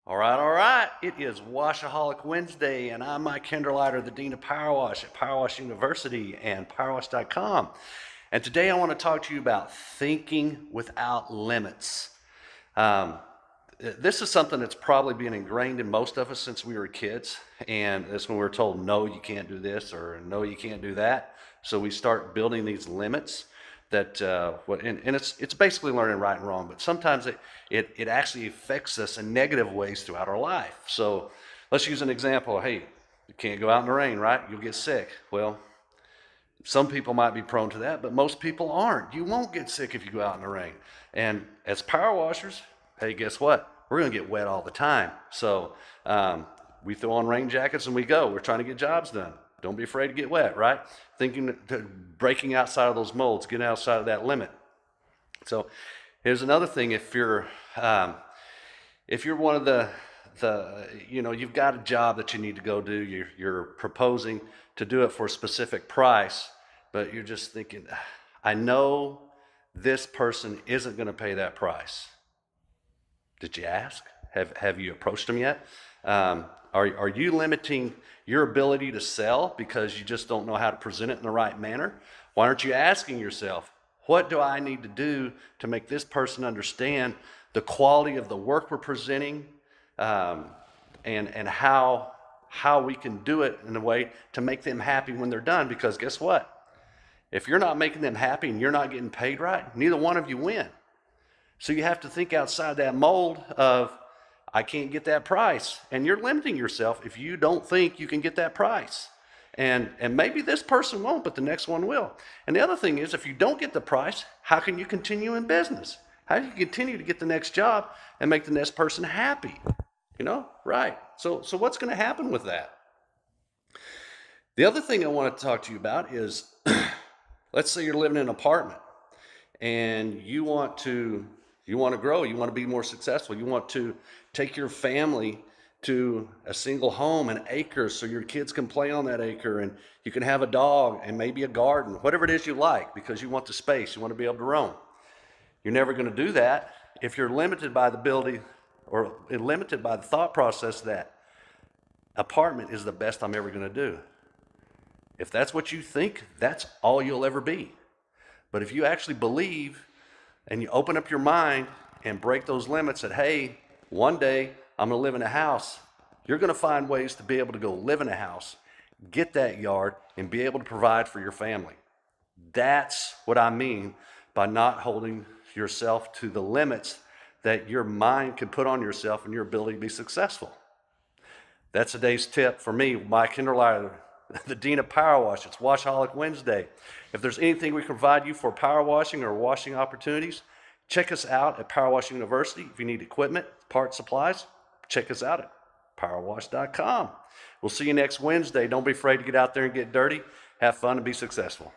All right. It is Washaholic Wednesday, and I'm Mike Kinderleiter, the Dean of Power Wash at Power Wash University and PowerWash.com. And today I want to talk to you about thinking without limits. This is something that's probably been ingrained in most of us since we were kids, and that's when we were told, no, you can't do this, or no, you can't do that. So we start building these limits that it's basically learning right and wrong, but sometimes it actually affects us in negative ways throughout our life. So let's use an example. Hey, you can't go out in the rain, right? You'll get sick. Well, some people might be prone to that, but most people aren't. You won't get sick if you go out in the rain. And as power washers, hey, guess what? We're going to get wet all the time. So we throw on rain jackets and we go. We're trying to get jobs done. Don't be afraid to get wet, right? Breaking outside of those molds, getting outside of that limit. So here's another thing. If you're one of you've got a job that you need to go do. You're proposing to do it for a specific price, but you're just thinking, I know this person isn't going to pay that price. Did you ask? Have you approached them yet? Are you limiting your ability to sell because you just don't know how to present it in the right manner? Why aren't you asking yourself, what do I need to do to make this person understand the quality of the work we're presenting, and how we can do it in a way to make them happy when they're done? Because guess what? If you're not making them happy and you're not getting paid right, neither one of you win. So you have to think outside that mold of, I can't get that price. And you're limiting yourself if you don't think you can get that price. And maybe this person won't, but the next one will. And the other thing is, if you don't get the price, how can you continue in business? How do you continue to get the next job and make the next person happy? Right. So what's going to happen with that? The other thing I want to talk to you about is, let's say you're living in an apartment and you want to grow, you want to be more successful, you want to take your family to a single home, an acre, so your kids can play on that acre and you can have a dog and maybe a garden, whatever it is you like, because you want the space, you want to be able to roam. You're never going to do that if you're limited by the ability or limited by the thought process that apartment is the best I'm ever going to do. If that's what you think, that's all you'll ever be. But if you actually believe and you open up your mind and break those limits that, hey, one day I'm going to live in a house, you're going to find ways to be able to go live in a house, get that yard, and be able to provide for your family. That's what I mean by not holding yourself to the limits that your mind can put on yourself and your ability to be successful. That's today's tip for me, Mike Kinderleiter, the Dean of Power Wash. It's Washaholic Wednesday. If there's anything we can provide you for power washing or washing opportunities, check us out at Power Wash University. If you need equipment, parts, supplies, check us out at PowerWash.com. We'll see you next Wednesday. Don't be afraid to get out there and get dirty. Have fun and be successful.